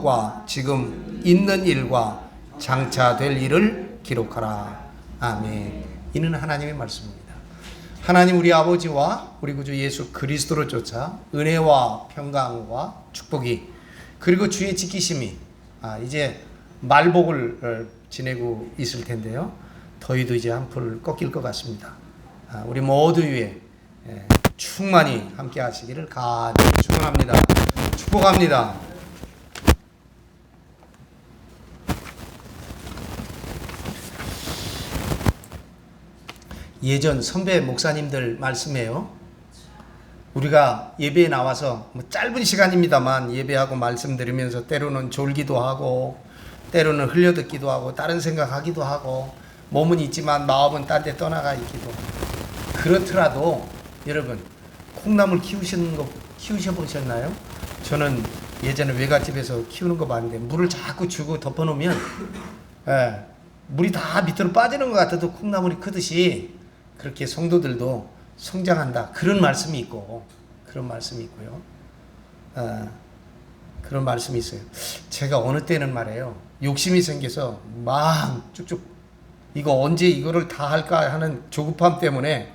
과 지금 있는 일과 장차 될 일을 기록하라. 아멘. 이는 하나님의 말씀입니다. 하나님 우리 아버지와 우리 구주 예수 그리스도를 쫓아 은혜와 평강과 축복이 그리고 주의 지키심이 이제 말복을 지내고 있을 텐데요. 더위도 이제 한풀 꺾일 것 같습니다. 우리 모두 위에 충만히 함께 하시기를 간절히 축원합니다. 축복합니다. 예전 선배 목사님들 말씀이에요. 우리가 예배에 나와서 짧은 시간입니다만 예배하고 말씀 드리면서 때로는 졸기도 하고 때로는 흘려듣기도 하고 다른 생각하기도 하고 몸은 있지만 마음은 딴 데 떠나가 있기도 하고 그렇더라도 여러분 콩나물 키우셔보셨나요? 저는 예전에 외갓집에서 키우는 거 봤는데 물을 자꾸 주고 덮어놓으면 물이 다 밑으로 빠지는 것 같아도 콩나물이 크듯이 그렇게 성도들도 성장한다. 그런 말씀이 있고 그런 말씀이 있고요. 그런 말씀이 있어요. 제가 어느 때는 말이에요. 욕심이 생겨서 막 쭉쭉 이거 언제 이거를 다 할까 하는 조급함 때문에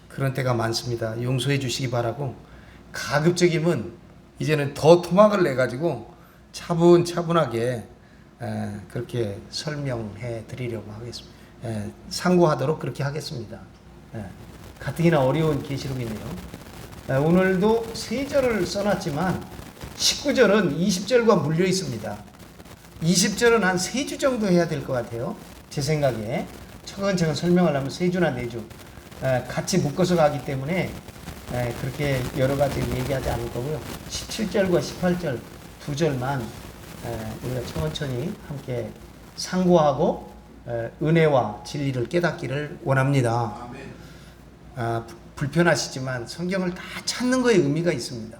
그런 때가 많습니다. 용서해 주시기 바라고 가급적이면 이제는 더 토막을 내가지고 차분차분하게 그렇게 설명해 드리려고 하겠습니다. 상고하도록 그렇게 하겠습니다. 가뜩이나 어려운 계시록이네요. 오늘도 3절을 써놨지만 19절은 20절과 물려 있습니다. 20절은 한 3주 정도 해야 될 것 같아요. 제 생각에 차근차근 설명을 하면 3주나 4주 같이 묶어서 가기 때문에 그렇게 여러 가지 얘기하지 않을 거고요. 17절과 18절 2절만 우리가 천천히 함께 상고하고 은혜와 진리를 깨닫기를 원합니다. 불편하시지만 성경을 다 찾는 거에 의미가 있습니다.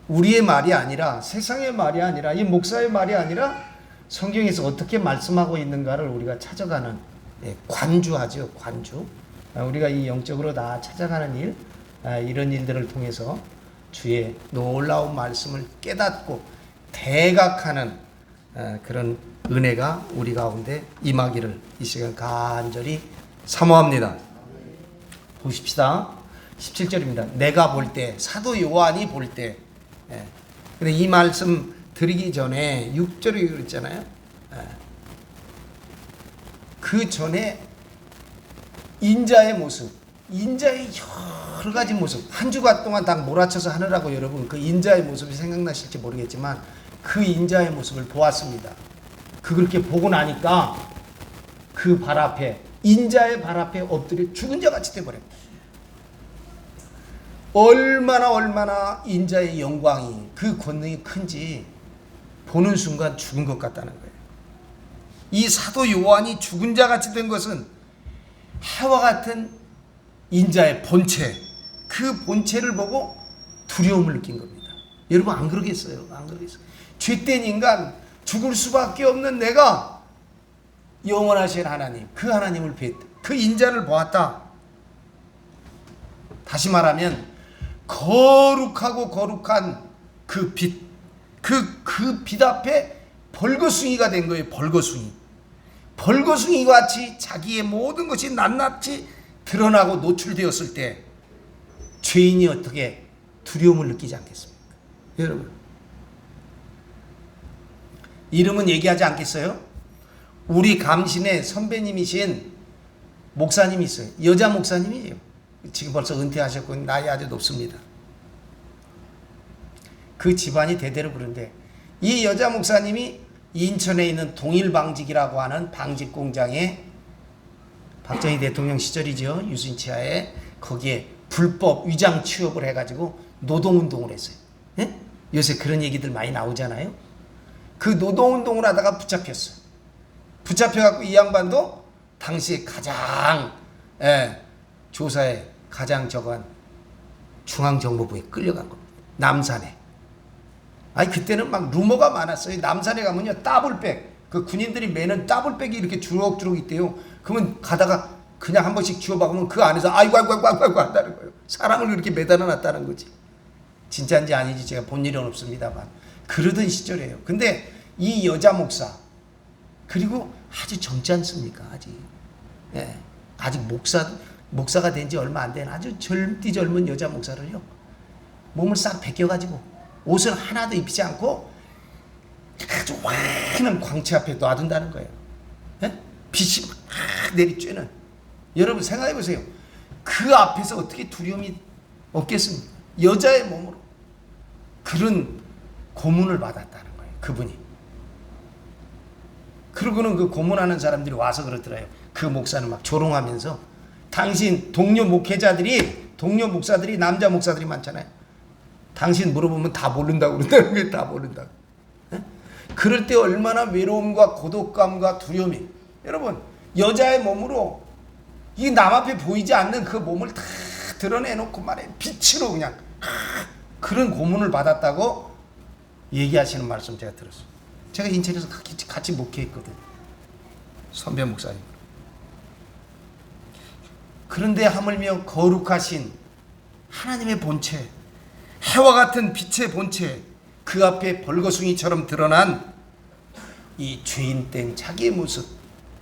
우리의 말이 아니라 세상의 말이 아니라 이 목사의 말이 아니라 성경에서 어떻게 말씀하고 있는가를 우리가 찾아가는 관주하죠. 관주. 우리가 이 영적으로 다 찾아가는 일 이런 일들을 통해서 주의 놀라운 말씀을 깨닫고 대각하는 그런 은혜가 우리 가운데 임하기를 이 시간 간절히 사모합니다. 보십시다. 17절입니다. 내가 볼 때 사도 요한이 볼 때 근데 이 말씀 드리기 전에 6절이 그랬잖아요. 그 전에 인자의 모습, 인자의 여러 가지 모습, 한 주간 동안 다 몰아쳐서 하느라고 여러분 그 인자의 모습이 생각나실지 모르겠지만 그 인자의 모습을 보았습니다. 그렇게 보고 나니까 그 발 앞에 인자의 발 앞에 엎드려 죽은 자같이 되어버립니다. 얼마나 인자의 영광이 그 권능이 큰지 보는 순간 죽은 것 같다는 거예요. 이 사도 요한이 죽은 자같이 된 것은 해와 같은 인자의 본체, 그 본체를 보고 두려움을 느낀 겁니다. 여러분 안 그러겠어요? 안 그러겠어요? 죄된 인간, 죽을 수밖에 없는 내가 영원하신 하나님, 그 하나님을 뵀다. 그 인자를 보았다. 다시 말하면 거룩하고 거룩한 그 빛, 그 빛 앞에 벌거숭이가 된 거예요. 벌거숭이 같이 자기의 모든 것이 낱낱이 드러나고 노출되었을 때 죄인이 어떻게 두려움을 느끼지 않겠습니까? 여러분 이름은 얘기하지 않겠어요? 우리 감신의 선배님이신 목사님이 있어요. 여자 목사님이에요. 지금 벌써 은퇴하셨고 나이 아주 높습니다. 그 집안이 대대로 그런데 이 여자 목사님이 인천에 있는 동일방직이라고 하는 방직 공장에 박정희 대통령 시절이죠. 유순치하에 거기에 불법 위장 취업을 해가지고 노동운동을 했어요. 예? 요새 그런 얘기들 많이 나오잖아요. 그 노동운동을 하다가 붙잡혔어요. 붙잡혀갖고 이 양반도 당시 가장 조사에 가장 적은 중앙정보부에 끌려간 겁니다. 남산에. 그때는 막 루머가 많았어요. 남산에 가면요 더블백, 그 군인들이 매는 더블백이 이렇게 주럭주럭 있대요. 그러면 가다가 그냥 한 번씩 쥐어박으면 그 안에서 아이고 한다는 거예요. 사람을 이렇게 매달아 놨다는 거지. 진짜인지 아닌지 제가 본 일은 없습니다만 그러던 시절이에요. 근데 이 여자 목사, 그리고 아주 젊지 않습니까? 아직. 예. 아직 목사가 된 지 얼마 안 된 아주 젊은 여자 목사를요, 몸을 싹 벗겨가지고 옷을 하나도 입지 않고 아주 환한 광채 앞에 놔둔다는 거예요. 예? 빛이 막 내리쬐는. 여러분 생각해 보세요. 그 앞에서 어떻게 두려움이 없겠습니까? 여자의 몸으로 그런 고문을 받았다는 거예요. 그분이. 그러고는 그 고문하는 사람들이 와서 그러더래요. 그 목사는 막 조롱하면서, 당신 동료 목사들이 남자 목사들이 많잖아요. 당신 물어보면 다 모른다고 그런다는 거예요. 다 모른다고. 네? 그럴 때 얼마나 외로움과 고독감과 두려움이. 여러분, 여자의 몸으로 이 남 앞에 보이지 않는 그 몸을 다 드러내놓고 말해 빛으로 그냥 그런 고문을 받았다고 얘기하시는 말씀 제가 들었어요. 제가 인천에서 같이 목회했거든요. 선배 목사님. 그런데 하물며 거룩하신 하나님의 본체, 해와 같은 빛의 본체, 그 앞에 벌거숭이처럼 드러난 이 죄인된 자기의 모습,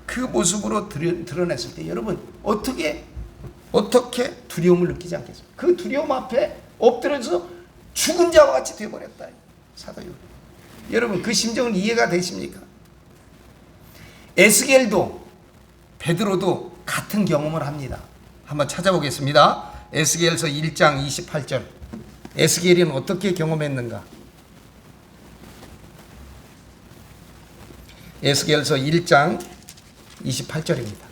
그 모습으로 드러냈을 때 여러분 어떻게 두려움을 느끼지 않겠습니까? 그 두려움 앞에 엎드려서 죽은 자와 같이 되어버렸다. 사도 요한. 여러분 그 심정은 이해가 되십니까? 에스겔도 베드로도 같은 경험을 합니다. 한번 찾아보겠습니다. 에스겔서 1장 28절. 에스겔은 어떻게 경험했는가? 에스겔서 1장 28절입니다.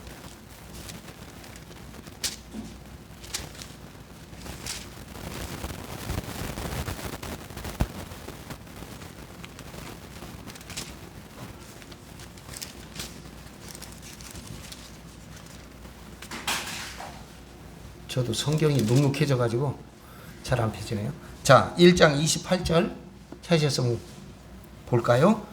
저도 성경이 눅눅해져 가지고 잘 안 펴지네요. 자, 1장 28절 찾으셨으면 볼까요?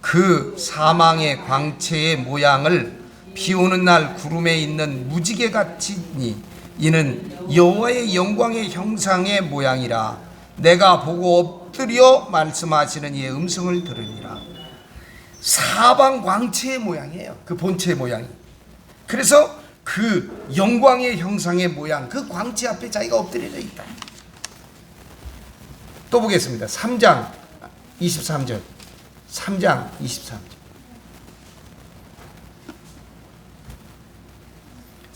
그 사망의 광채의 모양을 비 오는 날 구름에 있는 무지개 같으니 이는 여호와의 영광의 형상의 모양이라. 내가 보고 엎드려 말씀하시는 이의 음성을 들으니라. 사방 광채의 모양이에요. 그 본체의 모양이. 그래서 그 영광의 형상의 모양, 그 광채 앞에 자기가 엎드려져 있다. 또 보겠습니다. 3장 23절. 3장 23절.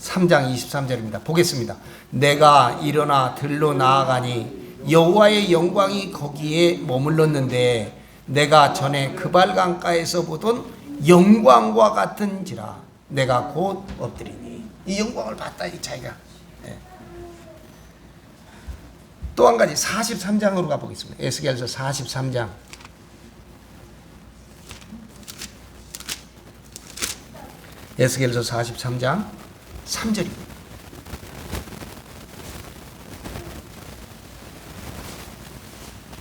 3장 23절입니다. 보겠습니다. 내가 일어나 들로 나아가니 여호와의 영광이 거기에 머물렀는데 내가 전에 그발강가에서 보던 영광과 같은지라. 내가 곧 엎드리니. 이 영광을 봤다 이 자기가. 네. 또 한 가지 43장으로 가보겠습니다. 에스겔서 43장. 에스겔서 43장 3절입니다.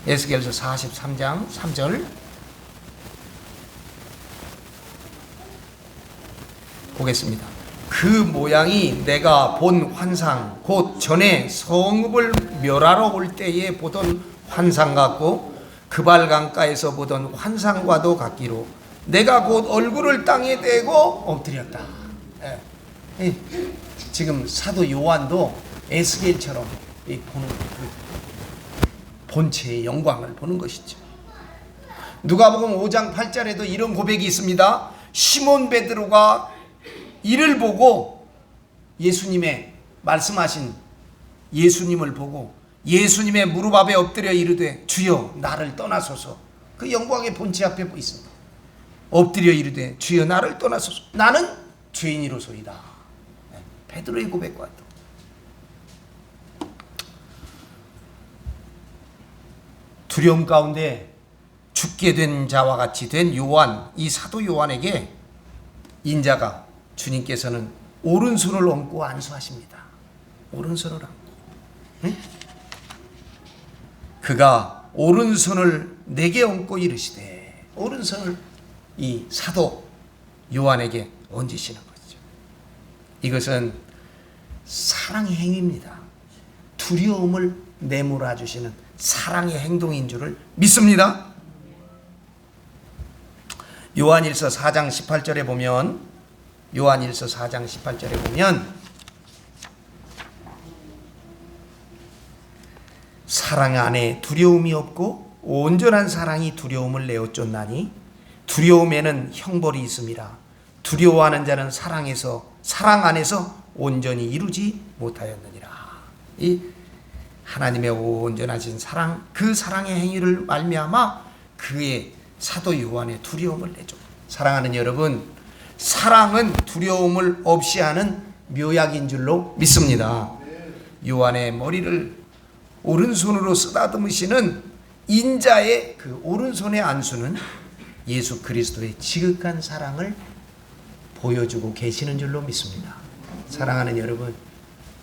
에스겔서 43장 3절 보겠습니다. 그 모양이 내가 본 환상, 곧 전에 성읍을 멸하러 올 때에 보던 환상 같고 그발강가에서 보던 환상과도 같기로 내가 곧 얼굴을 땅에 대고 엎드렸다. 지금 사도 요한도 에스겔처럼 보는 그 본체의 영광을 보는 것이죠. 누가복음 5장 8절에도 이런 고백이 있습니다. 시몬 베드로가 이를 보고 예수님의 말씀하신 예수님을 보고 예수님의 무릎 앞에 엎드려 이르되 주여 나를 떠나소서. 그 영광의 본체 앞에 있습니다. 엎드려 이르되 주여 나를 떠나소서. 나는 죄인이로소이다. 베드로의 고백과 또 두려움 가운데 죽게 된 자와 같이 된 요한, 이 사도 요한에게 인자가 주님께서는 오른손을 얹고 안수하십니다. 오른손을 얹고. 응? 그가 오른손을 내게 얹고 이르시되, 오른손을 이 사도 요한에게 얹으시는 거죠. 이것은 사랑의 행위입니다. 두려움을 내몰아 주시는 사랑의 행동인 줄을 믿습니다. 요한일서 4장 18절에 보면 요한일서 4장 18절에 보면 사랑 안에 두려움이 없고 온전한 사랑이 두려움을 내어 쫓나니 두려움에는 형벌이 있습니다. 두려워하는 자는 사랑 안에서 온전히 이루지 못하였느니라. 이 하나님의 온전하신 사랑, 그 사랑의 행위를 말미암아 그의 사도 요한의 두려움을 내죠. 사랑하는 여러분, 사랑은 두려움을 없이 하는 묘약인 줄로 믿습니다. 요한의 머리를 오른손으로 쓰다듬으시는 인자의 그 오른손의 안수는 예수 그리스도의 지극한 사랑을 보여주고 계시는 줄로 믿습니다. 사랑하는 여러분,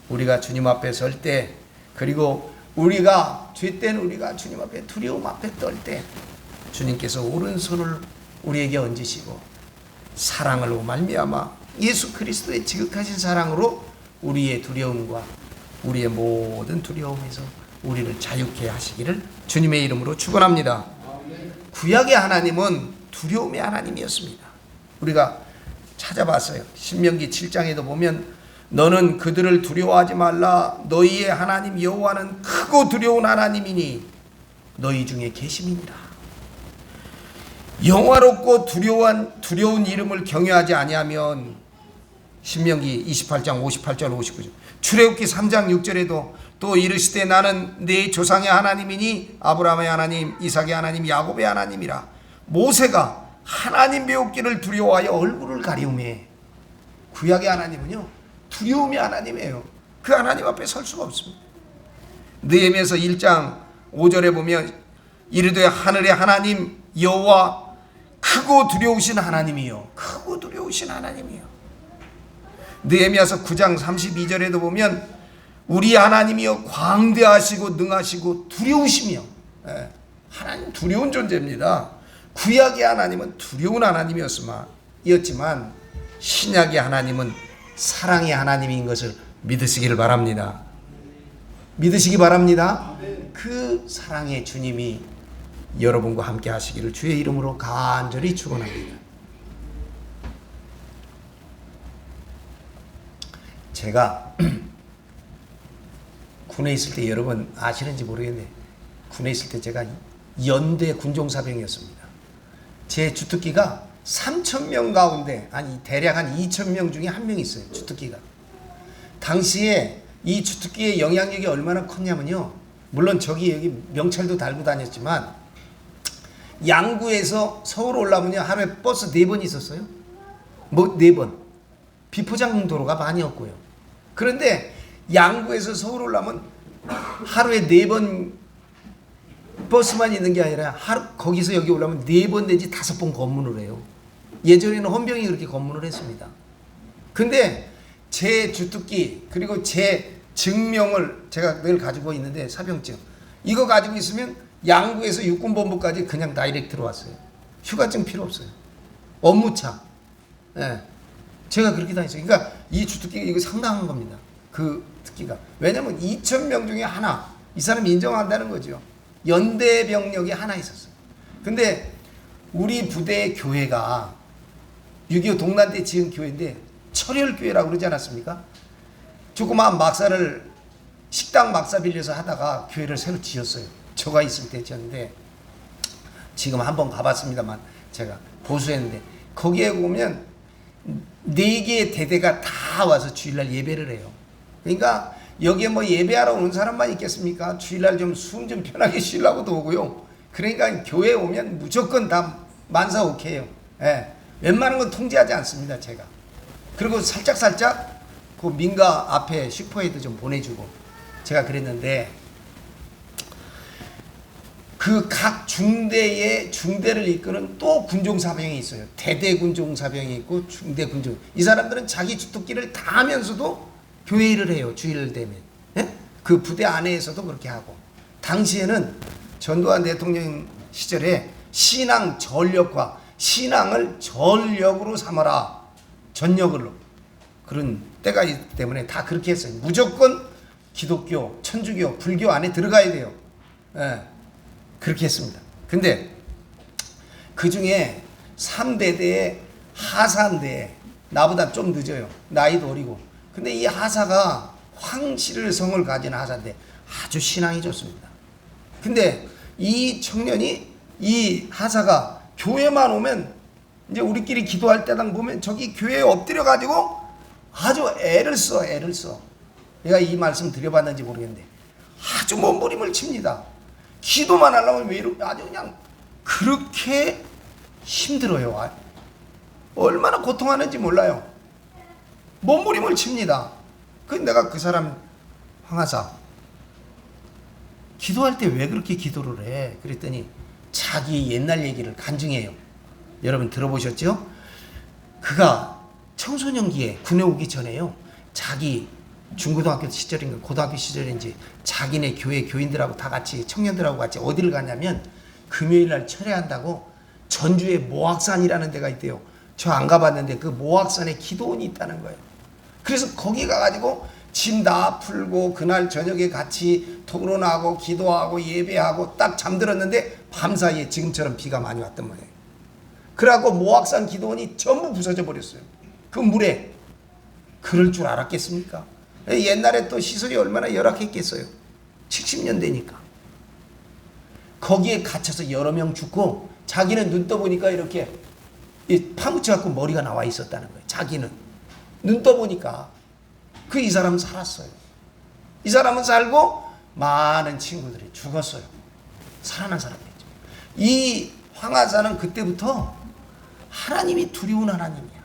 우리가 주님 앞에 설 때, 그리고 우리가 죄된 우리가 주님 앞에 두려움 앞에 떨 때 주님께서 오른손을 우리에게 얹으시고 사랑으로 말미암아 예수 그리스도의 지극하신 사랑으로 우리의 두려움과 우리의 모든 두려움에서 우리를 자유케 하시기를 주님의 이름으로 축원합니다. 구약의 하나님은 두려움의 하나님이었습니다. 우리가 찾아봤어요. 신명기 7장에도 보면 너는 그들을 두려워하지 말라. 너희의 하나님 여호와는 크고 두려운 하나님이니 너희 중에 계심이니라. 영화롭고 두려운 이름을 경외하지 아니하면 신명기 28장 58절 59절 출애굽기 3장 6절에도 또 이르시되 나는 네 조상의 하나님이니 아브라함의 하나님 이삭의 하나님 야곱의 하나님이라. 모세가 하나님 배웠기를 두려워하여 얼굴을 가리우매. 구약의 하나님은요 두려움의 하나님이에요. 그 하나님 앞에 설 수가 없습니다. 느헤미야서 1장 5절에 보면 이르되 하늘의 하나님 여호와 크고 두려우신 하나님이요. 크고 두려우신 하나님이요. 느헤미야서 9장 32절에도 보면 우리 하나님이여 광대하시고 능하시고 두려우시며. 하나님 두려운 존재입니다. 구약의 하나님은 두려운 하나님이었지만 신약의 하나님은 사랑의 하나님인 것을 믿으시기를 바랍니다. 믿으시기 바랍니다. 그 사랑의 주님이 여러분과 함께 하시기를 주의 이름으로 간절히 축원합니다. 제가 군에 있을 때 여러분 아시는지 모르겠는데 군에 있을 때 제가 연대 군종사병이었습니다. 제 주특기가 3,000명 가운데 대략 한 2,000명 중에 한 명 있어요. 주특기가. 당시에 이 주특기의 영향력이 얼마나 컸냐면요. 물론 여기 명찰도 달고 다녔지만 양구에서 서울 올라오면요 하루에 버스 4번 있었어요. 4번. 비포장 도로가 많이 없고요. 그런데 양구에서 서울 올라오면 하루에 4번 버스만 있는 게 아니라 거기서 여기 올라오면 4번 내지 5번 검문을 해요. 예전에는 헌병이 그렇게 검문을 했습니다. 근데 제 주특기 그리고 제 증명을 제가 늘 가지고 있는데 사병증 이거 가지고 있으면 양구에서 육군본부까지 그냥 다이렉트로 왔어요. 휴가증 필요 없어요. 업무차. 제가 그렇게 다녔어요. 그러니까 이 주특기가 이거 상당한 겁니다. 그 특기가. 왜냐면 2,000명 중에 하나 이 사람이 인정한다는 거죠. 연대 병력이 하나 있었어요. 근데 우리 부대의 교회가 6.25 동란 때 지은 교회인데 철혈교회라고 그러지 않았습니까? 조그마한 막사를 식당 막사 빌려서 하다가 교회를 새로 지었어요. 저가 있을 때 지었는데 지금 한번 가봤습니다만 제가 보수했는데 거기에 보면 4개의 대대가 다 와서 주일날 예배를 해요. 그러니까 여기에 예배하러 오는 사람만 있겠습니까? 주일날 좀 숨 좀 편하게 쉬려고도 오고요. 그러니까 교회에 오면 무조건 다 만사 오케이요. 웬만한 건 통제하지 않습니다, 제가. 그리고 살짝 그 민가 앞에 슈퍼에도 좀 보내주고 제가 그랬는데 그 각 중대의 중대를 이끄는 또 군종사병이 있어요. 대대 군종사병이 있고 중대 군종. 이 사람들은 자기 주특기를 다 하면서도 교회 일을 해요. 주일 되면. 그 부대 안에서도 그렇게 하고. 당시에는 전두환 대통령 시절에 신앙 전력과 신앙을 전력으로 삼아라. 전력으로. 그런 때가 있기 때문에 다 그렇게 했어요. 무조건 기독교, 천주교, 불교 안에 들어가야 돼요. 그렇게 했습니다. 근데 그 중에 3대대의 하사인데 나보다 좀 늦어요. 나이도 어리고. 근데 이 하사가 황실 성을 가진 하사인데 아주 신앙이 좋습니다. 근데 이 청년이, 이 하사가 교회만 오면 이제 우리끼리 기도할 때당 보면 저기 교회에 엎드려 가지고 아주 애를 써. 내가 이 말씀 드려봤는지 모르겠는데 아주 몸부림을 칩니다. 기도만 하려면 왜 이렇게 아주 그냥 그렇게 힘들어요. 얼마나 고통하는지 몰라요. 몸부림을 칩니다. 내가 그 사람 황하사 기도할 때 왜 그렇게 기도를 해? 그랬더니 자기 옛날 얘기를 간증해요. 여러분 들어보셨죠? 그가 청소년기에 군에 오기 전에요. 자기 중고등학교 시절인가 고등학교 시절인지 자기네 교회 교인들하고 다 같이 청년들하고 같이 어디를 가냐면 금요일날 철회한다고 전주에 모악산이라는 데가 있대요. 저 안 가봤는데 그 모악산에 기도원이 있다는 거예요. 그래서 거기 가가지고 짐 다 풀고 그날 저녁에 같이 토론하고 기도하고 예배하고 딱 잠들었는데 밤사이에 지금처럼 비가 많이 왔던 거예요. 그래갖고 모악산 기도원이 전부 부서져 버렸어요. 그 물에. 그럴 줄 알았겠습니까? 옛날에 또 시설이 얼마나 열악했겠어요. 70년대니까. 거기에 갇혀서 여러 명 죽고 자기는 눈 떠보니까 이렇게 파묻혀갖고 머리가 나와 있었다는 거예요. 자기는 눈 떠보니까 이 사람은 살았어요. 이 사람은 살고 많은 친구들이 죽었어요. 살아난 사람이죠. 이 황하사는 그때부터 하나님이 두려운 하나님이야.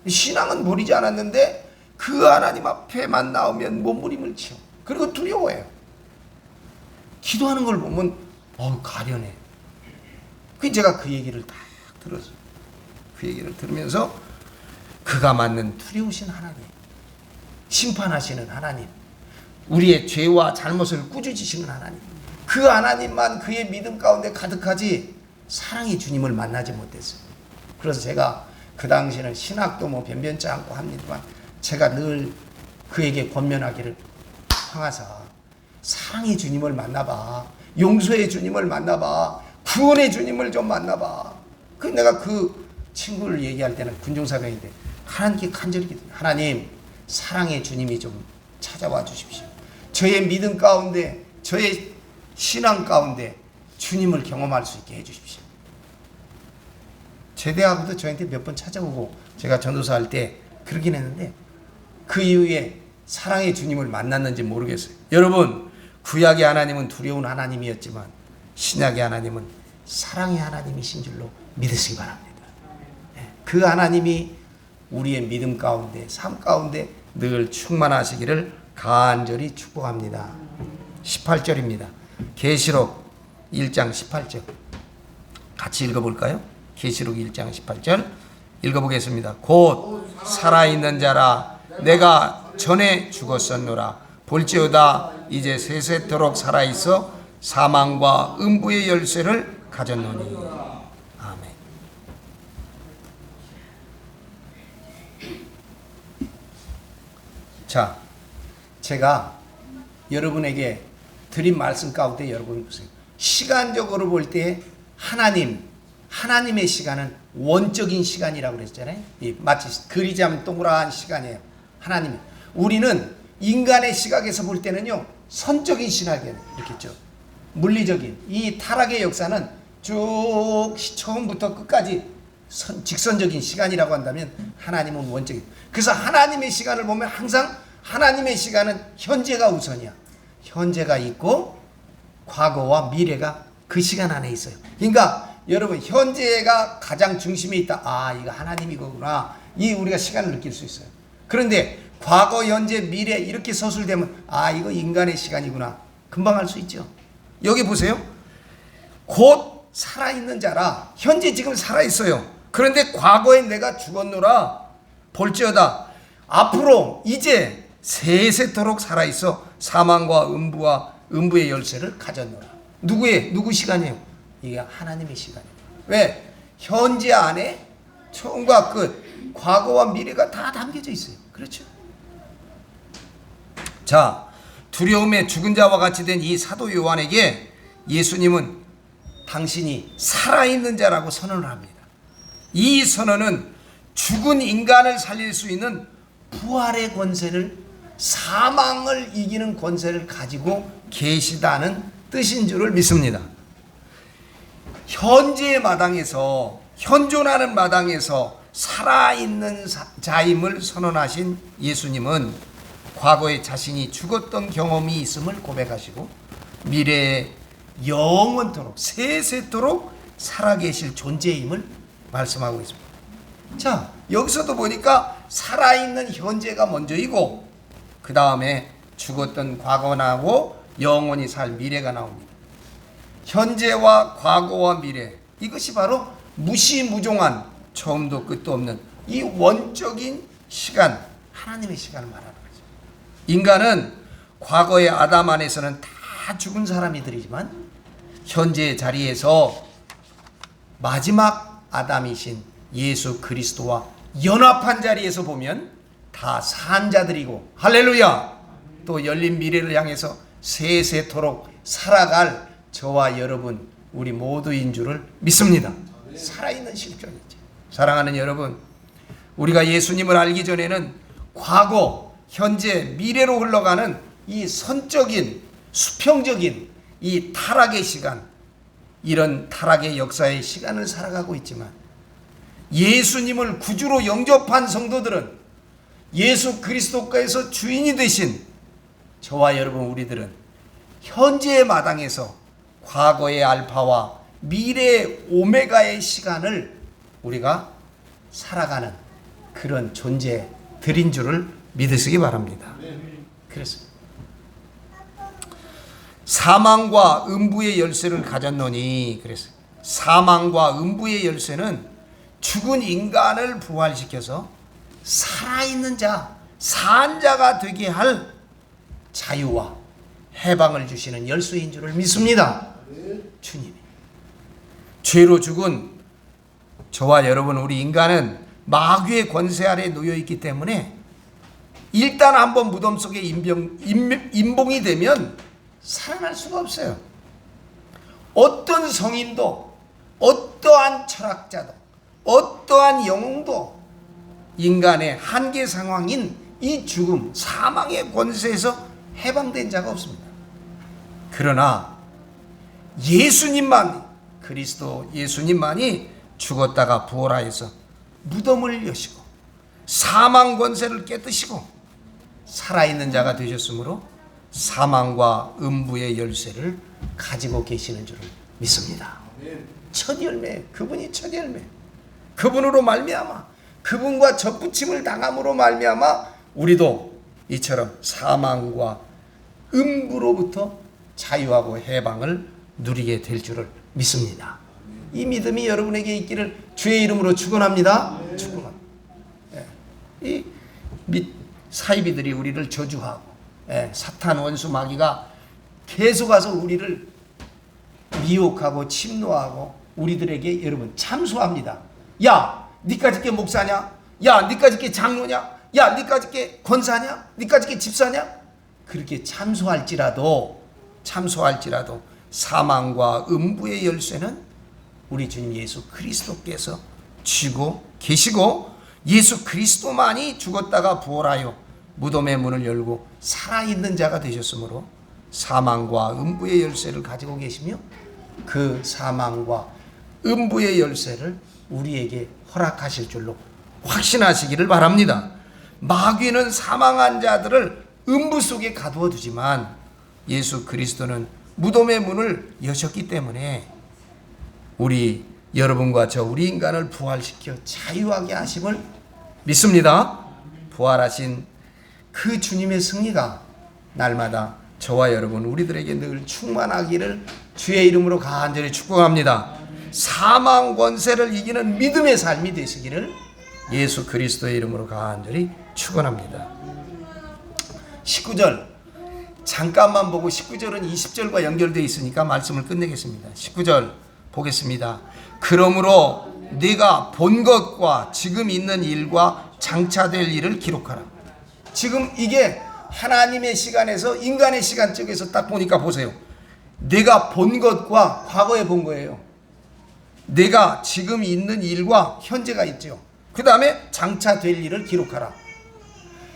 신앙은 버리지 않았는데 그 하나님 앞에만 나오면 몸부림을 치요. 그리고 두려워해요. 기도하는 걸 보면 가련해. 제가 그 얘기를 딱 들었어요. 그 얘기를 들으면서 그가 맞는 두려우신 하나님, 심판하시는 하나님, 우리의 죄와 잘못을 꾸짖으시는 하나님, 그 하나님만 그의 믿음 가운데 가득하지 사랑의 주님을 만나지 못했어요. 그래서 제가 그 당시에는 신학도 변변치 않고 합니다만 제가 늘 그에게 권면하기를, 황하사 사랑의 주님을 만나봐, 용서의 주님을 만나봐, 구원의 주님을 좀 만나봐. 내가 그 친구를 얘기할 때는 군종사병인데 하나님께 간절히 기도해요. 하나님, 사랑의 주님이 좀 찾아와 주십시오. 저의 믿음 가운데, 저의 신앙 가운데 주님을 경험할 수 있게 해주십시오. 제대하고도 저한테 몇 번 찾아오고 제가 전도사 할 때 그러긴 했는데 그 이후에 사랑의 주님을 만났는지 모르겠어요. 여러분, 구약의 하나님은 두려운 하나님이었지만 신약의 하나님은 사랑의 하나님이신 줄로 믿으시기 바랍니다. 그 하나님이 우리의 믿음 가운데, 삶 가운데 늘 충만하시기를 간절히 축복합니다. 18절입니다. 계시록 1장 18절 같이 읽어볼까요? 계시록 1장 18절 읽어보겠습니다. 곧 살아있는 자라 내가 전에 죽었었노라. 볼지어다 이제 세세토록 살아있어 사망과 음부의 열쇠를 가졌노니. 아멘. 자, 제가 여러분에게 드린 말씀 가운데 여러분 보세요. 시간적으로 볼 때 하나님의 시간은 원적인 시간이라고 그랬잖아요. 마치 그리자면 동그란 시간이에요. 하나님. 우리는 인간의 시각에서 볼 때는요, 선적인 시각이에요. 이렇겠죠. 물리적인 이 타락의 역사는 쭉 처음부터 끝까지 직선적인 시간이라고 한다면 하나님은 원적인. 그래서 하나님의 시간을 보면 항상 하나님의 시간은 현재가 우선이야. 현재가 있고 과거와 미래가 그 시간 안에 있어요. 그러니까 여러분, 현재가 가장 중심에 있다. 이거 하나님이 거구나. 이 우리가 시간을 느낄 수 있어요. 그런데 과거, 현재, 미래 이렇게 서술되면 이거 인간의 시간이구나. 금방 알 수 있죠. 여기 보세요. 곧 살아있는 자라. 현재 지금 살아있어요. 그런데 과거에 내가 죽었노라. 볼지어다 앞으로 이제 세세토록 살아있어 사망과 음부의 열쇠를 가졌노라. 누구 시간이에요? 이게 하나님의 시간이에요. 왜? 현재 안에 처음과 끝, 과거와 미래가 다 담겨져 있어요. 그렇죠? 자, 두려움에 죽은 자와 같이 된 이 사도 요한에게 예수님은 당신이 살아있는 자라고 선언을 합니다. 이 선언은 죽은 인간을 살릴 수 있는 부활의 권세를, 사망을 이기는 권세를 가지고 계시다는 뜻인 줄을 믿습니다. 현재의 마당에서, 현존하는 마당에서 살아있는 자임을 선언하신 예수님은 과거에 자신이 죽었던 경험이 있음을 고백하시고 미래에 영원토록 세세토록 살아계실 존재임을 말씀하고 있습니다. 자, 여기서도 보니까 살아있는 현재가 먼저이고 그 다음에 죽었던 과거나고 영원히 살 미래가 나옵니다. 현재와 과거와 미래, 이것이 바로 무시무종한 처음도 끝도 없는 이 원적인 시간, 하나님의 시간을 말하는 거죠. 인간은 과거의 아담 안에서는 다 죽은 사람이들이지만 현재의 자리에서 마지막 아담이신 예수 그리스도와 연합한 자리에서 보면 다 산 자들이고, 할렐루야, 또 열린 미래를 향해서 세세토록 살아갈 저와 여러분, 우리 모두인 줄을 믿습니다. 살아있는 실존이죠. 사랑하는 여러분, 우리가 예수님을 알기 전에는 과거, 현재, 미래로 흘러가는 이 선적인, 수평적인 이 타락의 시간, 이런 타락의 역사의 시간을 살아가고 있지만 예수님을 구주로 영접한 성도들은, 예수 그리스도께서 주인이 되신 저와 여러분 우리들은 현재의 마당에서 과거의 알파와 미래의 오메가의 시간을 우리가 살아가는 그런 존재들인 줄을 믿으시기 바랍니다. 그래서 사망과 음부의 열쇠를 가졌노니, 그래서 사망과 음부의 열쇠는 죽은 인간을 부활시켜서 살아있는 자, 산 자가 되게 할 자유와 해방을 주시는 열쇠인 줄을 믿습니다. 주님이 죄로 죽은 저와 여러분 우리 인간은 마귀의 권세 아래 놓여 있기 때문에 일단 한번 무덤 속에 임봉이 되면 살아날 수가 없어요. 어떤 성인도, 어떠한 철학자도, 어떠한 영웅도 인간의 한계 상황인 이 죽음, 사망의 권세에서 해방된 자가 없습니다. 그러나 예수님만, 그리스도 예수님만이 죽었다가 부활하여서 무덤을 여시고 사망 권세를 깨뜨시고 살아있는 자가 되셨으므로 사망과 음부의 열쇠를 가지고 계시는 줄을 믿습니다. 첫 열매, 그분이 첫 열매, 그분으로 말미암아, 그분과 접붙임을 당함으로 말미암아 우리도 이처럼 사망과 음부로부터 자유하고 해방을 누리게 될 줄을 믿습니다. 이 믿음이 여러분에게 있기를 주의 이름으로 축원합니다. 축원합니다. 이 사이비들이 우리를 저주하고, 사탄 원수 마귀가 계속 와서 우리를 미혹하고 침노하고 우리들에게 여러분 참소합니다. 야, 니까지 게 목사냐? 야, 니까지 게 장로냐? 야, 니까지 게 권사냐? 니까지 게 집사냐? 그렇게 참소할지라도 사망과 음부의 열쇠는 우리 주님 예수 그리스도께서 쥐고 계시고, 예수 그리스도만이 죽었다가 부활하여 무덤의 문을 열고 살아있는 자가 되셨으므로 사망과 음부의 열쇠를 가지고 계시며 그 사망과 음부의 열쇠를 우리에게 허락하실 줄로 확신하시기를 바랍니다. 마귀는 사망한 자들을 음부 속에 가두어 두지만 예수 그리스도는 무덤의 문을 여셨기 때문에 우리 여러분과 저 우리 인간을 부활시켜 자유하게 하심을 믿습니다. 부활하신 그 주님의 승리가 날마다 저와 여러분 우리들에게 늘 충만하기를 주의 이름으로 간절히 축복합니다. 사망 권세를 이기는 믿음의 삶이 되시기를 예수 그리스도의 이름으로 간절히 축원합니다. 19절 잠깐만 보고 19절은 20절과 연결되어 있으니까 말씀을 끝내겠습니다. 19절 보겠습니다. 그러므로 네가 본 것과 지금 있는 일과 장차될 일을 기록하라. 지금 이게 하나님의 시간에서 인간의 시간 쪽에서 딱 보니까 보세요. 내가 본 것과 과거에 본 거예요. 내가 지금 있는 일과 현재가 있죠. 그 다음에 장차 될 일을 기록하라.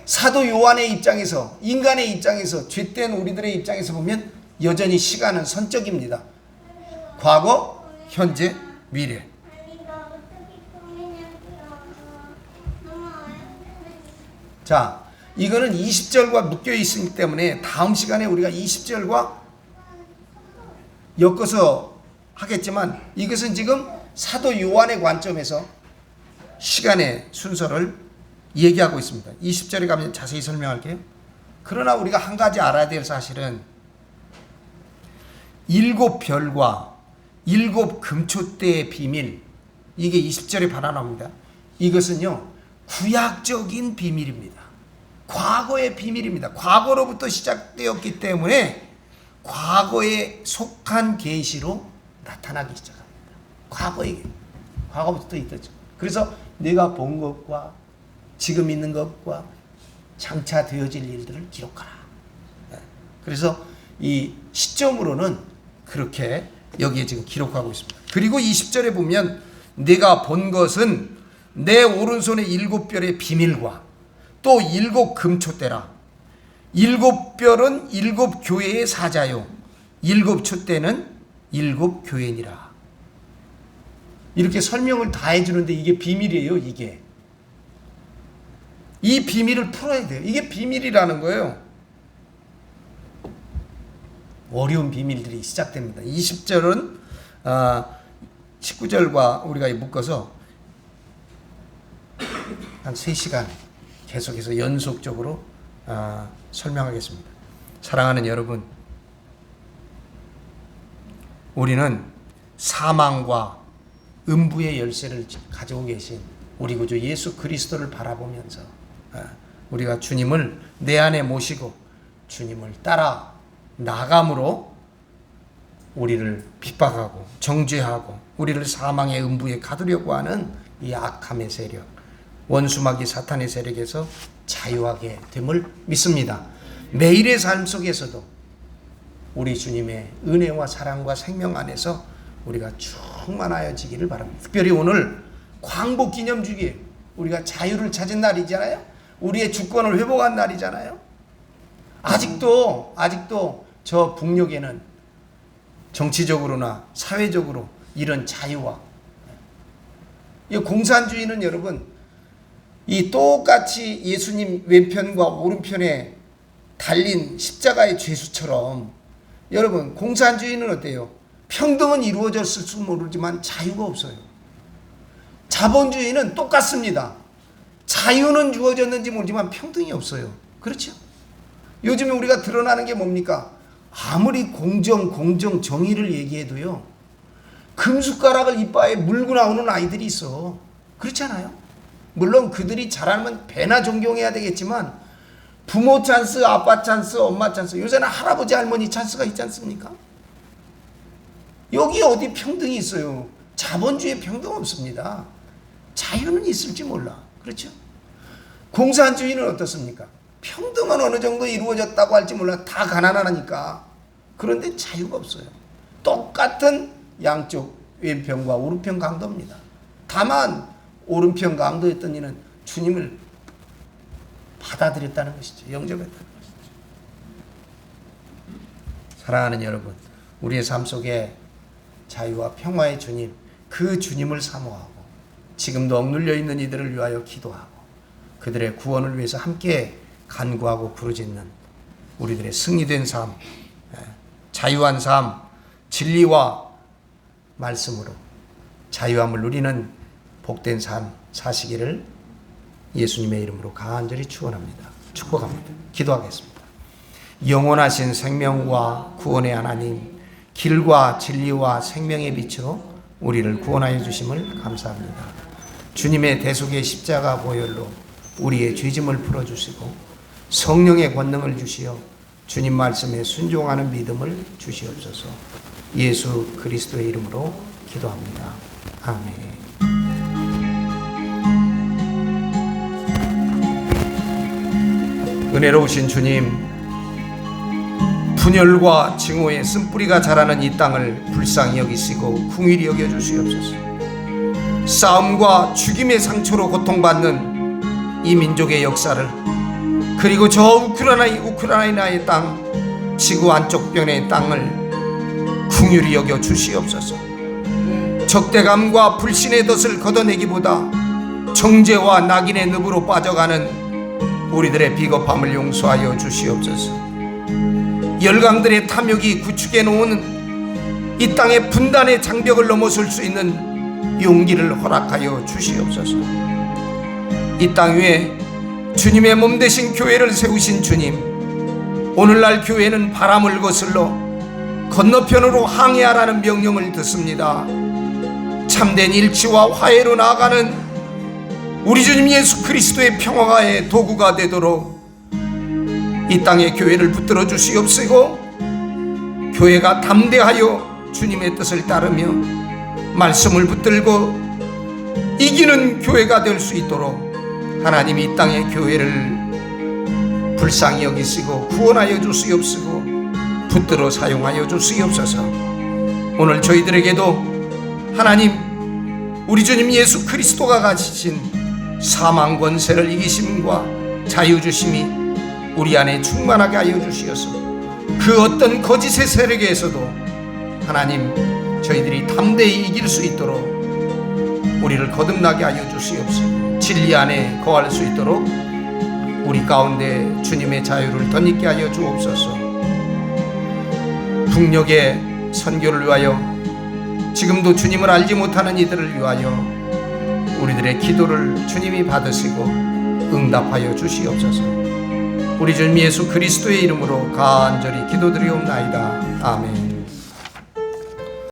사도 요한의 입장에서, 인간의 입장에서, 죄된 우리들의 입장에서 보면 여전히 시간은 선적입니다. 과거, 현재, 미래. 자, 이거는 20절과 묶여 있기 때문에 다음 시간에 우리가 20절과 엮어서 하겠지만, 이것은 지금 사도 요한의 관점에서 시간의 순서를 얘기하고 있습니다. 20절에 가면 자세히 설명할게요. 그러나 우리가 한 가지 알아야 될 사실은 7별과 7금초대의 비밀, 이게 20절에 발언합니다. 이것은요, 구약적인 비밀입니다. 과거의 비밀입니다. 과거로부터 시작되었기 때문에 과거에 속한 계시로 나타나기 시작합니다. 과거부터 있었죠. 그래서 내가 본 것과 지금 있는 것과 장차 되어질 일들을 기록하라. 그래서 이 시점으로는 그렇게 여기에 지금 기록하고 있습니다. 그리고 20절에 보면 내가 본 것은 내 오른손의 7별의 비밀과 또 7금초대라. 7별은 7교회의 사자요, 7촛대는 7교회니라. 이렇게 설명을 다 해주는데 이게 비밀이에요. 이게 이 비밀을 풀어야 돼요. 이게 비밀이라는 거예요. 어려운 비밀들이 시작됩니다. 20절은 19절과 우리가 묶어서 한 3시간 계속해서 연속적으로 설명하겠습니다. 사랑하는 여러분, 우리는 사망과 음부의 열쇠를 가지고 계신 우리 구주 예수 그리스도를 바라보면서 우리가 주님을 내 안에 모시고 주님을 따라 나감으로 우리를 핍박하고 정죄하고 우리를 사망의 음부에 가두려고 하는 이 악함의 세력, 원수마귀 사탄의 세력에서 자유하게 됨을 믿습니다. 매일의 삶 속에서도 우리 주님의 은혜와 사랑과 생명 안에서 우리가 충만하여지기를 바랍니다. 특별히 오늘 광복기념주기, 우리가 자유를 찾은 날이잖아요. 우리의 주권을 회복한 날이잖아요. 아직도 저 북녘에는 정치적으로나 사회적으로 이런 자유와, 이 공산주의는 여러분, 이 똑같이 예수님 왼편과 오른편에 달린 십자가의 죄수처럼, 여러분, 공산주의는 어때요? 평등은 이루어졌을지 모르지만 자유가 없어요. 자본주의는 똑같습니다. 자유는 주어졌는지 모르지만 평등이 없어요. 그렇죠? 요즘에 우리가 드러나는 게 뭡니까? 아무리 공정, 정의를 얘기해도요, 금숟가락을 이빨에 물고 나오는 아이들이 있어. 그렇잖아요? 물론 그들이 잘하면 배나 존경해야 되겠지만 부모 찬스, 아빠 찬스, 엄마 찬스, 요새는 할아버지 할머니 찬스가 있지 않습니까? 여기 어디 평등이 있어요? 자본주의에 평등 없습니다. 자유는 있을지 몰라. 그렇죠? 공산주의는 어떻습니까? 평등은 어느 정도 이루어졌다고 할지 몰라. 다 가난하니까. 그런데 자유가 없어요. 똑같은 양쪽 왼편과 오른편 강도입니다. 다만 오른편 강도였던 이는 주님을 받아들였다는 것이죠. 영접했다는 것이죠. 사랑하는 여러분, 우리의 삶 속에 자유와 평화의 주님, 그 주님을 사모하고 지금도 억눌려 있는 이들을 위하여 기도하고 그들의 구원을 위해서 함께 간구하고 부르짖는 우리들의 승리된 삶, 자유한 삶, 진리와 말씀으로 자유함을 누리는 복된 삶 사시기를 예수님의 이름으로 간절히 축원합니다. 축복합니다. 기도하겠습니다. 영원하신 생명과 구원의 하나님, 길과 진리와 생명의 빛으로 우리를 구원하여 주심을 감사합니다. 주님의 대속의 십자가 보혈로 우리의 죄짐을 풀어주시고 성령의 권능을 주시어 주님 말씀에 순종하는 믿음을 주시옵소서. 예수 그리스도의 이름으로 기도합니다. 아멘. 은혜로우신 주님, 분열과 증오의 쓴뿌리가 자라는 이 땅을 불쌍히 여기시고 긍휼히 여겨주시옵소서. 싸움과 죽임의 상처로 고통받는 이 민족의 역사를, 그리고 저 우크라이나의 땅, 지구 안쪽 변의 땅을 긍휼히 여겨 주시옵소서. 적대감과 불신의 덫을 걷어내기보다 정죄와 낙인의 늪으로 빠져가는 우리들의 비겁함을 용서하여 주시옵소서. 열강들의 탐욕이 구축해 놓은 이 땅의 분단의 장벽을 넘어설 수 있는 용기를 허락하여 주시옵소서. 이 땅 위에 주님의 몸 되신 교회를 세우신 주님, 오늘날 교회는 바람을 거슬러 건너편으로 항해하라는 명령을 듣습니다. 참된 일치와 화해로 나아가는 우리 주님 예수 그리스도의 평화의 도구가 되도록 이 땅의 교회를 붙들어 주시옵시고, 교회가 담대하여 주님의 뜻을 따르며 말씀을 붙들고 이기는 교회가 될 수 있도록 하나님이 이 땅의 교회를 불쌍히 여기시고 구원하여 주시옵시고 붙들어 사용하여 주시옵소서. 오늘 저희들에게도 하나님, 우리 주님 예수 그리스도가 가지신 사망 권세를 이기심과 자유주심이 우리 안에 충만하게 하여 주시어서 그 어떤 거짓의 세력에서도 하나님, 저희들이 담대히 이길 수 있도록 우리를 거듭나게 하여 주시옵시고, 진리 안에 거할 수 있도록 우리 가운데 주님의 자유를 덧입게 하여 주옵소서. 북녘의 선교를 위하여, 지금도 주님을 알지 못하는 이들을 위하여 우리들의 기도를 주님이 받으시고 응답하여 주시옵소서. 우리 주님 예수 그리스도의 이름으로 간절히 기도드리옵나이다. 아멘.